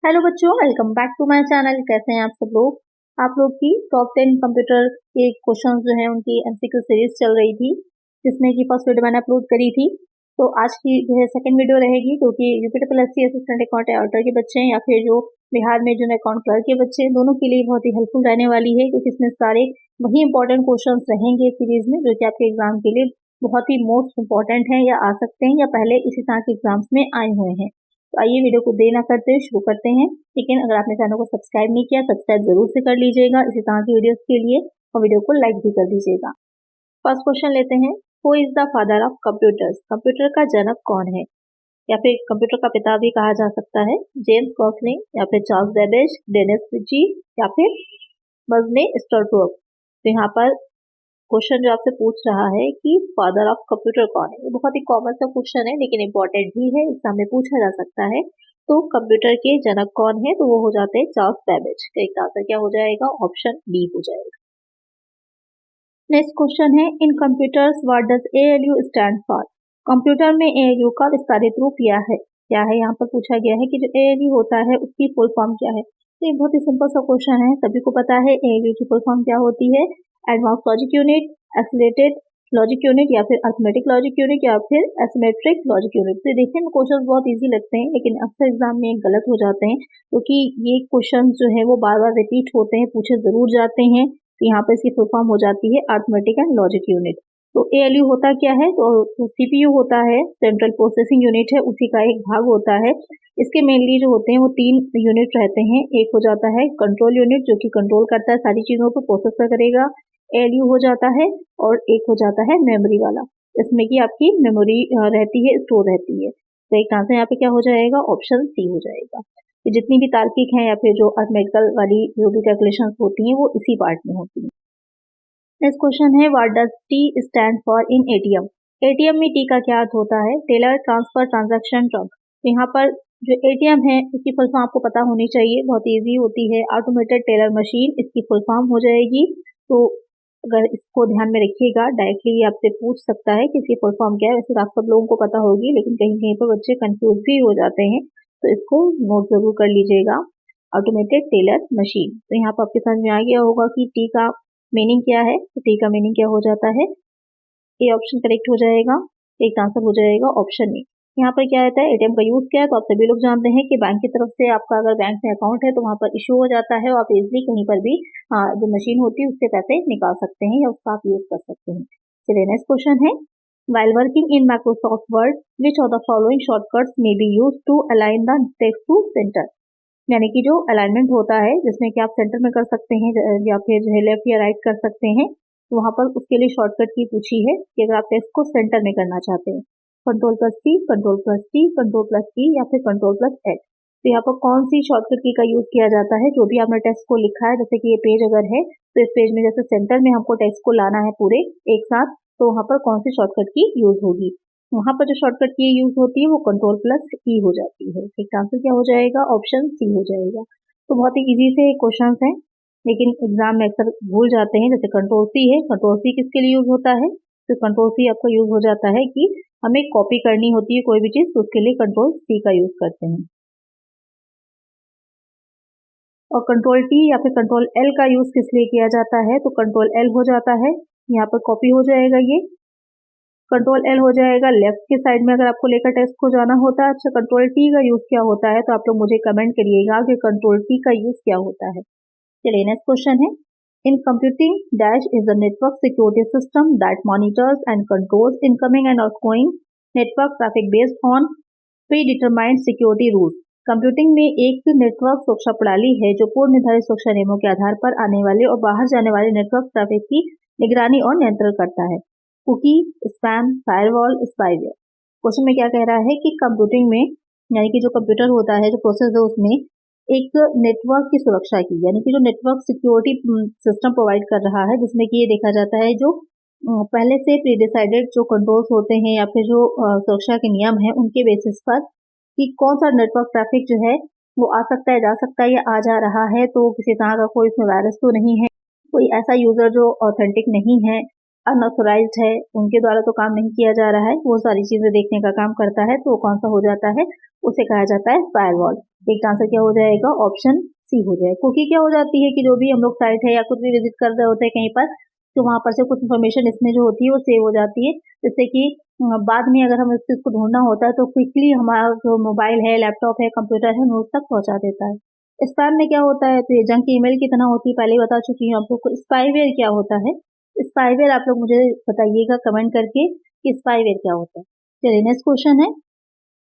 Hello बच्चों, welcome back to my channel. कैसे हैं आप सब लोग। आप लोग की टॉप 10 कंप्यूटर के क्वेश्चंस जो हैं उनकी एमसीक्यू सीरीज चल रही थी, जिसमें कि फर्स्ट वीडियो मैंने अपलोड करी थी। तो आज की जो है सेकंड वीडियो रहेगी, जो कि यूपीटीपीएससी असिस्टेंट अकाउंट ऑडिटर के बच्चे हैं या फिर जो बिहार में जो अकाउंट क्लर्क के बच्चे हैं, दोनों के लिए बहुत ही हेल्पफुल रहने वाली है, क्योंकि इसमें सारे वही इंपॉर्टेंट क्वेश्चन रहेंगे सीरीज में, जो कि आपके एग्जाम के लिए बहुत ही मोस्ट इंपॉर्टेंट है या आ सकते हैं या पहले इसी तरह के एग्जाम्स में आए हुए हैं। तो आइए वीडियो को देर ना करते हुए शुरू करते हैं। लेकिन अगर आपने चैनल को सब्सक्राइब नहीं किया, सब्सक्राइब जरूर से कर लीजिएगा इसी तरह की वीडियोस के लिए, और वीडियो को लाइक भी कर दीजिएगा। फर्स्ट क्वेश्चन लेते हैं, who is the father of computers. Computer का जनक कौन है, या फिर कंप्यूटर का पिता भी कहा जा सकता है। जेम्स गॉसलिंग, या फिर चार्ल्स बेबेज, डेनिस रीची, या फिर बर्नले स्टर्टवर्क। तो यहाँ पर क्वेश्चन जो आपसे पूछ रहा है कि फादर ऑफ कंप्यूटर कौन है, ये बहुत ही कॉमन सा क्वेश्चन है लेकिन इंपॉर्टेंट भी है, एग्जाम में पूछा जा सकता है। तो कंप्यूटर के जनक कौन है, तो वो हो जाते हैं चार्ल्स बेबेज। तो इसका आंसर क्या हो जाएगा, ऑप्शन बी हो जाएगा। नेक्स्ट क्वेश्चन है, in computers what does ALU stand for. Computer में एएलयू का विस्तारित रूप क्या है। यहाँ पर पूछा गया है कि जो एएलयू होता है उसकी फुल फॉर्म क्या है। तो ये बहुत ही सिंपल सा क्वेश्चन है, सभी को पता है एएलयू की फुल फॉर्म क्या होती है। Advance logic unit, accelerated logic unit, या फिर अरिथमेटिक लॉजिक यूनिट, या फिर एसिमेट्रिक लॉजिक यूनिट। तो देखने में क्वेश्चन बहुत इजी लगते हैं लेकिन अक्सर एग्जाम में गलत हो जाते हैं, क्योंकि ये क्वेश्चन जो है वो बार बार रिपीट होते हैं, पूछे जरूर जाते हैं। तो यहाँ पर इसकी फुल फॉर्म हो जाती है अरिथमेटिक एंड लॉजिक यूनिट। तो एएलयू होता क्या है, तो सीपीयू होता है, सेंट्रल प्रोसेसिंग यूनिट है, उसी का एक भाग होता है। इसके मेनली जो होते हैं वो 3 यूनिट रहते हैं। एक हो जाता है कंट्रोल यूनिट, जो कि कंट्रोल करता है सारी चीजों को, प्रोसेस करेगा, एएलयू हो जाता है। और एक हो जाता है मेमोरी वाला, इसमें कि आपकी मेमोरी रहती है, स्टोर रहती है। तो एक आंसर यहाँ पे क्या हो जाएगा, ऑप्शन सी हो जाएगा। तो जितनी भी तार्किक हैं या फिर जो अरिथमेटिकल वाली जो भी कैलकुलेशंस होती हैं वो इसी पार्ट में होती हैं। नेक्स्ट क्वेश्चन है, what does T stand for in ATM. ATM में टी का क्या अर्थ होता है। Teller transfer transaction trunk. तो यहाँ पर जो एटीएम है उसकी फुल फॉर्म आपको पता होनी चाहिए, बहुत इजी होती है, ऑटोमेटेड टेलर मशीन इसकी फुल फॉर्म हो जाएगी। तो अगर इसको ध्यान में रखिएगा, डायरेक्टली आपसे पूछ सकता है कि इसकी फुल फॉर्म क्या है। वैसे आप सब लोगों को पता होगी लेकिन कहीं कहीं पर बच्चे कंफ्यूज भी हो जाते हैं, तो इसको नोट जरूर कर लीजिएगा, ऑटोमेटेड टेलर मशीन। तो यहाँ पर आपके समझ में आ गया होगा कि टी का मीनिंग क्या है। तो टी का मीनिंग क्या हो जाता है, ए ऑप्शन करेक्ट हो जाएगा। एक आंसर हो जाएगा ऑप्शन ए। यहाँ पर क्या रहता है, एटीएम का यूज क्या है, तो आप सभी लोग जानते हैं कि बैंक की तरफ से आपका अगर बैंक में अकाउंट है तो वहाँ पर इशू हो जाता है और आप इजिली कहीं पर भी जो मशीन होती है उससे पैसे निकाल सकते हैं या उसका आप यूज कर सकते हैं। चलिए नेक्स्ट क्वेश्चन है, while working in Microsoft Word, which of the following shortcuts may be used to align the text to center। यानी कि जो अलाइनमेंट होता है जिसमें कि आप सेंटर में कर सकते हैं या फिर लेफ्ट या राइट कर सकते हैं, तो वहाँ पर उसके लिए शॉर्टकट की पूछी है कि अगर आप टेक्स्ट को सेंटर में करना चाहते हैं, कंट्रोल+C, कंट्रोल+T, कंट्रोल+E या फिर कंट्रोल+H। तो यहाँ पर कौन सी शॉर्टकट की का यूज किया जाता है। जो भी आपने टेक्स्ट को लिखा है, जैसे कि ये पेज अगर है तो इस पेज में जैसे सेंटर में हमको टेक्स्ट को लाना है पूरे एक साथ, तो वहाँ पर कौन सी शॉर्टकट की यूज होगी। वहाँ पर जो शॉर्टकट की यूज होती है वो कंट्रोल+E हो जाती है। ठीक आंसर क्या हो जाएगा, ऑप्शन सी हो जाएगा। तो बहुत ही इजी से क्वेश्चन है लेकिन एग्जाम में अक्सर भूल जाते हैं। जैसे कंट्रोल+C है, कंट्रोल+C किसके लिए यूज होता है, तो कंट्रोल+C आपका यूज हो जाता है कि हमें कॉपी करनी होती है कोई भी चीज, तो उसके लिए कंट्रोल+C का यूज करते हैं। और कंट्रोल+T या फिर कंट्रोल+L का यूज किस लिए किया जाता है, तो कंट्रोल+L हो जाता है, यहाँ पर कॉपी हो जाएगा, ये कंट्रोल+L हो जाएगा लेफ्ट के साइड में अगर आपको लेकर टेक्स्ट को जाना होता है। अच्छा, कंट्रोल+T का यूज क्या होता है, तो आप लोग मुझे कमेंट करिएगा कि कंट्रोल+T का यूज क्या होता है। चलिए नेक्स्ट क्वेश्चन है, in computing dash is a network security system that monitors and controls incoming and outgoing network traffic based on pre determined security rules. Computing में एक नेटवर्क सुरक्षा प्रणाली है जो पूर्व निर्धारित सुरक्षा नियमों के आधार पर आने वाले और बाहर जाने वाले नेटवर्क ट्रैफिक की निगरानी और नियंत्रण करता है। Cookie, spam, firewall, spyware. Question में क्या कह रहा है कि कंप्यूटिंग में यानी कि जो कंप्यूटर होता है, जो प्रोसेस है, उसमें एक नेटवर्क की सुरक्षा की, यानी कि जो नेटवर्क सिक्योरिटी सिस्टम प्रोवाइड कर रहा है, जिसमें कि ये देखा जाता है जो पहले से प्री डिसाइडेड जो कंट्रोल्स होते हैं या फिर जो सुरक्षा के नियम हैं उनके बेसिस पर कि कौन सा नेटवर्क ट्रैफिक जो है वो आ सकता है, जा सकता है या आ जा रहा है, तो किसी तरह का कोई इसमें वायरस तो नहीं है, कोई ऐसा यूजर जो ऑथेंटिक नहीं है, अनऑथोराइज्ड है, उनके द्वारा तो काम नहीं किया जा रहा है, वो सारी चीजें देखने का काम करता है। तो कौन सा हो जाता है, उसे कहा जाता है फायरवॉल। एक आंसर क्या हो जाएगा, ऑप्शन सी हो जाएगा। कुकी क्या हो जाती है कि जो भी हम लोग साइट है या कुछ भी विजिट कर रहे होते हैं कहीं पर, तो वहां पर से कुछ इन्फॉर्मेशन इसमें जो होती है वो सेव हो जाती है, जिससे कि बाद में अगर हमें इस चीज को ढूंढना होता है तो क्विकली हमारा जो मोबाइल है, लैपटॉप है, कंप्यूटर है, हमें उस तक पहुंचा देता है। स्पैम में क्या होता है, तो ये जंक ईमेल की तरह होती है, पहले ही बता चुकी हूँ आप लोग को। स्पाईवेयर क्या होता है, स्पाईवेयर आप लोग मुझे बताइएगा कमेंट करके कि स्पाईवेयर क्या होता है। चलिए नेक्स्ट क्वेश्चन है,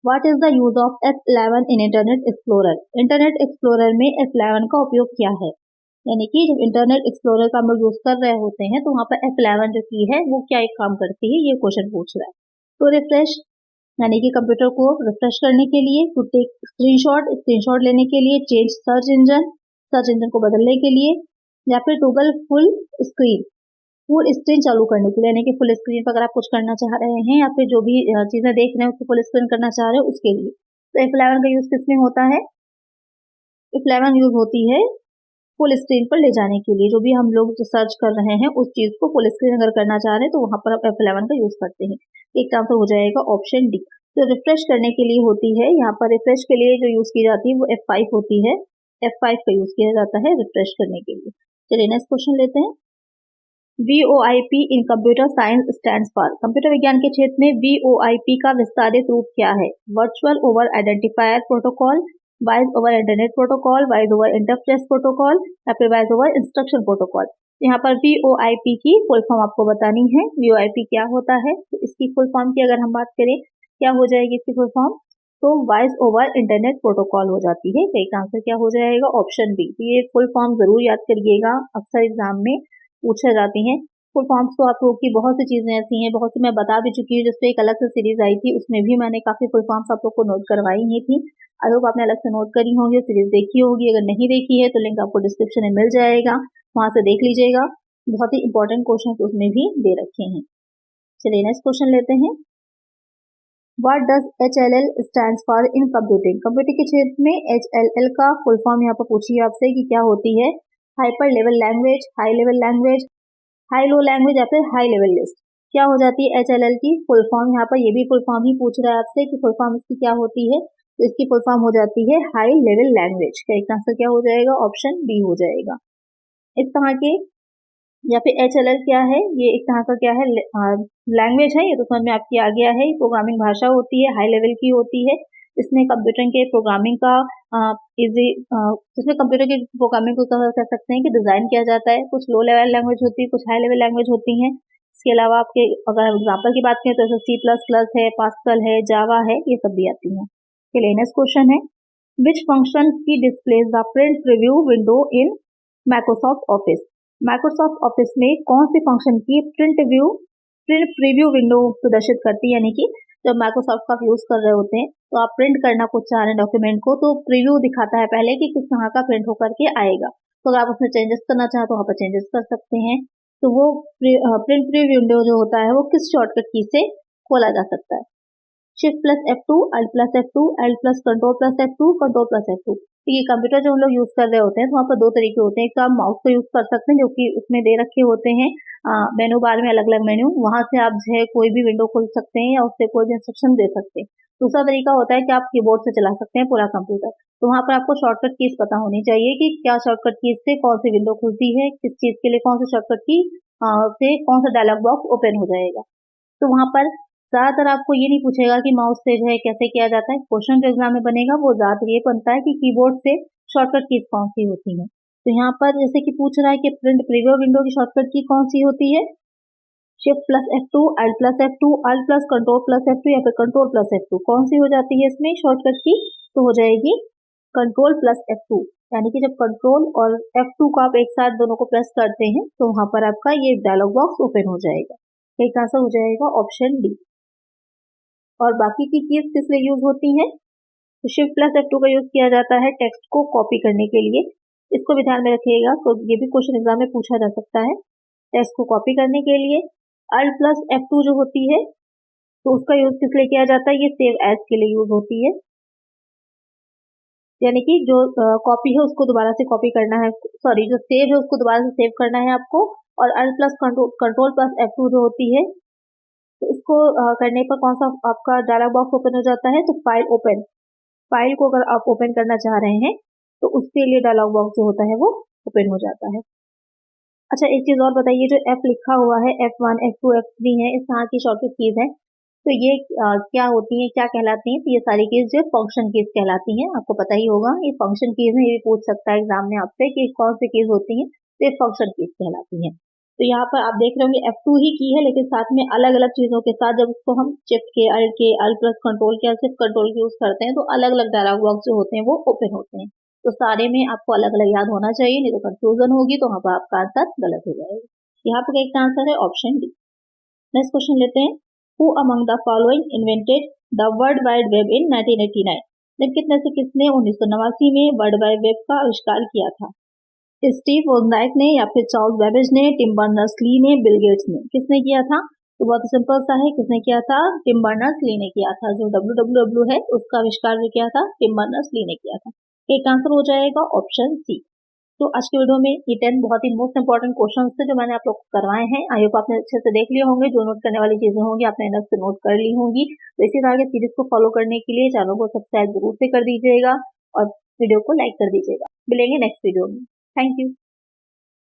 what is the use of F11 in internet explorer. Internet explorer में F11 का उपयोग क्या है, यानी कि जब इंटरनेट एक्सप्लोरर का हम लोग यूज कर रहे होते हैं तो वहां पर F11 जो की है वो क्या एक काम करती है, ये क्वेश्चन पूछ रहा है। तो रिफ्रेश यानी कि कंप्यूटर को रिफ्रेश करने के लिए, टू टेक स्क्रीनशॉट, स्क्रीनशॉट लेने के लिए, चेंज सर्च इंजन को बदलने के लिए, या फिर toggle full screen, full screen चालू करने के लिए, यानी कि फुल स्क्रीन पर अगर आप कुछ करना चाह रहे हैं या फिर जो भी चीजें देख रहे हैं उसको फुल स्क्रीन करना चाह रहे हैं उसके लिए। तो F11 का यूज किसमें होता है, F11 यूज होती है फुल स्क्रीन पर ले जाने के लिए। जो भी हम लोग जो सर्च कर रहे हैं उस चीज को फुल स्क्रीन अगर करना चाह रहे हैं तो वहां पर आप F11 का यूज करते हैं। एक आंसर हो जाएगा ऑप्शन डी। तो रिफ्रेश करने के लिए होती है, यहाँ पर रिफ्रेश के लिए जो यूज की जाती है वो F5 होती है, F5 का यूज किया जाता है रिफ्रेश करने के लिए। चलिए नेक्स्ट क्वेश्चन लेते हैं, VoIP in computer science stands for. Computer विज्ञान के क्षेत्र में VoIP का विस्तारित रूप क्या है, virtual over identifier protocol, voice over internet protocol, voice over interface protocol, या फिर वॉइस ओवर इंस्ट्रक्शन प्रोटोकॉल। यहाँ पर VoIP की फुल फॉर्म आपको बतानी है। VoIP क्या होता है, तो इसकी फुल फॉर्म की अगर हम बात करें क्या हो जाएगी इसकी फुल फॉर्म, तो वॉइस ओवर इंटरनेट प्रोटोकॉल हो जाती है। तो एक आंसर क्या हो जाएगा, ऑप्शन बी। तो ये फुल फॉर्म जरूर याद करिएगा, अक्सर एग्जाम में पूछा जाती हैं। फुल फॉर्म्स तो आप लोग की बहुत सी चीजें ऐसी हैं, बहुत सी मैं बता भी चुकी हूँ, जिसपे एक अलग से सीरीज आई थी उसमें भी मैंने काफी फुल फॉर्म्स आप लोग को नोट करवाई ही थी। आई होप आपने अलग से नोट करी होंगी, सीरीज देखी होगी, अगर नहीं देखी है तो लिंक आपको डिस्क्रिप्शन में मिल जाएगा, वहां से देख लीजिएगा। बहुत ही इंपॉर्टेंट क्वेश्चन उसमें भी दे रखे हैं। चलिए नेक्स्ट क्वेश्चन लेते हैं, what does HLL stands for in computing. Computing के क्षेत्र में HLL का फुल फॉर्म यहाँ पर पूछिए आपसे कि क्या होती है, hyper level language, high level language, high low language, या फिर हाई लेवल लिस्ट। क्या हो जाती है HLL की फुल फॉर्म, यहाँ पर ये भी फुल फॉर्म ही पूछ रहा है आपसे कि फुल फॉर्म इसकी क्या होती है, तो इसकी फुल फॉर्म हो जाती है हाई लेवल लैंग्वेज। का एक आंसर क्या हो जाएगा, ऑप्शन बी हो जाएगा। इस तरह के या फिर HLL क्या है, ये एक तरह का क्या है, लैंग्वेज है, ये तो समझ में आपकी आ गया है। प्रोग्रामिंग भाषा होती है, हाई लेवल की होती है। इसमें कंप्यूटर के प्रोग्रामिंग का इसमें कंप्यूटर के प्रोग्रामिंग को कह सकते हैं कि डिजाइन किया जाता है। कुछ लो लेवल लैंग्वेज होती है, कुछ हाई लेवल लैंग्वेज होती हैं। इसके अलावा आपके अगर एग्जाम्पल की बात करें तो C++ है, पास्कल है, जावा है, ये सब भी आती है। चलिए नेक्स्ट क्वेश्चन है, विच फंक्शन की displays the print preview window in Microsoft office. Microsoft office में कौन सी फंक्शन की प्रिंट प्रीव्यू विंडो प्रदर्शित करती है, यानी कि जब माइक्रोसॉफ्ट का यूज कर रहे होते हैं तो आप प्रिंट करना कुछ चाह रहे हैं डॉक्यूमेंट को, तो प्रीव्यू दिखाता है पहले कि किस तरह का प्रिंट होकर के आएगा। तो अगर आप उसमें चेंजेस करना चाहें तो वहाँ पर चेंजेस कर सकते हैं। तो वो प्रिंट प्रीव्यू विंडो जो होता है वो किस शॉर्टकट की से खोला जा सकता है, shift plus F2, Alt plus F2, Alt plus control plus F2, control plus F2। तो ये कंप्यूटर जो हम लोग यूज कर रहे होते हैं तो वहाँ पर दो तरीके होते हैं। एक तो आप माउस को यूज कर सकते हैं जो कि उसमें दे रखे होते हैं मेनू बार में अलग अलग मेन्यू, वहां से आप जो है कोई भी विंडो खोल सकते हैं या उससे कोई भी इंस्ट्रक्शन दे सकते हैं। दूसरा तरीका होता है कि आप कीबोर्ड से चला सकते हैं पूरा कंप्यूटर। तो वहां पर आपको शॉर्टकट कीज पता होनी चाहिए कि क्या शॉर्टकट कीज से कौन सी विंडो खुलती है, किस चीज के लिए कौन सी शॉर्टकट की से कौन सा डायलॉग बॉक्स ओपन हो जाएगा। तो वहां पर ज्यादातर आपको ये नहीं पूछेगा कि माउस से जो है कैसे किया जाता है। क्वेश्चन जो एग्जाम में बनेगा वो ज्यादातर ये बनता है कि कीबोर्ड से शॉर्टकट कीज कौन सी होती है। तो यहाँ पर जैसे कि पूछ रहा है कि प्रिंट प्रीव्यू विंडो की शॉर्टकट की कौन सी होती है, shift plus F2, Alt plus F2, Alt plus control plus F2, या फिर कंट्रोल प्लस F2, कौन सी हो जाती है इसमें शॉर्टकट की, तो हो जाएगी कंट्रोल प्लस F2। यानी कि जब कंट्रोल और F2 को आप एक साथ दोनों को प्रेस करते हैं तो वहां पर आपका ये डायलॉग बॉक्स ओपन हो जाएगा। एक आंसर हो जाएगा ऑप्शन डी। और बाकी की कीज किस लिए यूज होती हैं, तो शिफ्ट प्लस F2 का यूज किया जाता है टेक्स्ट को कॉपी करने के लिए। इसको भी ध्यान में रखिएगा, तो ये भी क्वेश्चन एग्जाम में पूछा जा सकता है। टेक्स्ट को कॉपी करने के लिए Alt प्लस F2 जो होती है तो उसका यूज किस लिए किया जाता है, ये सेव एज के लिए यूज होती है। यानी कि जो कॉपी है उसको दोबारा से कॉपी करना है, सॉरी जो सेव है उसको दोबारा से सेव करना है आपको। और Alt plus control plus F2 जो होती है तो इसको करने पर कौन सा आपका डायलॉग बॉक्स ओपन हो जाता है, तो फाइल ओपन, फाइल को अगर आप ओपन करना चाह रहे हैं तो उसके लिए डायलॉग बॉक्स जो होता है वो ओपन हो जाता है। अच्छा, एक चीज़ और बताइए, जो F लिखा हुआ है F1, F2, F3 है, इस तरह की शॉर्टकट कीज है, तो ये क्या होती हैं, क्या कहलाती हैं? तो ये सारी कीज जो फंक्शन कीज कहलाती हैं। आपको पता ही होगा ये फंक्शन कीज है, ये भी पूछ सकता है एग्जाम में आपसे कि कौन सी कीज होती हैं, तो ये फंक्शन कीज कहलाती हैं। तो यहाँ पर आप देख रहे होंगे F2 ही की है, लेकिन साथ में अलग अलग चीजों के साथ जब उसको हम शिफ्ट के, अल्ट प्लस कंट्रोल के, शिफ्ट कंट्रोल के यूज करते हैं तो अलग अलग डायलॉग बॉक्स जो होते हैं वो ओपन होते हैं। तो सारे में आपको अलग अलग याद होना चाहिए, नहीं तो कंफ्यूजन होगी तो वहां पर आपका आंसर गलत हो जाएगा। यहाँ पर एक आंसर है ऑप्शन डी। नेक्स्ट क्वेश्चन लेते हैं, who among the following invented the world wide web in 1989? निम्नलिखित में से किसने 1989 में वर्ल्ड वाइड वेब का आविष्कार किया था? स्टीव वोजनियाक ने, या फिर चार्ल्स बेबेज ने, टिम बर्नर्स-ली ने, बिल गेट्स ने? किसने किया था? तो बहुत सिंपल सा है, किसने किया था? टिम बर्नर्स-ली ने किया था। जो www है उसका आविष्कार जो किया था टिम बर्नर्स-ली ने किया था। एक आंसर हो जाएगा ऑप्शन सी। तो आज के वीडियो में ये 10 बहुत ही मोस्ट इंपॉर्टेंट क्वेश्चंस थे जो मैंने आप लोग को करवाए हैं। आई होप आपने अच्छे से देख लिए होंगे, जो नोट करने वाली चीजें होंगी आपने अलग से नोट कर ली होंगी। तो इसी तरह के सीरीज को फॉलो करने के लिए चैनल को सब्सक्राइब जरूर से कर दीजिएगा और वीडियो को लाइक कर दीजिएगा। मिलेंगे नेक्स्ट वीडियो में। Thank you.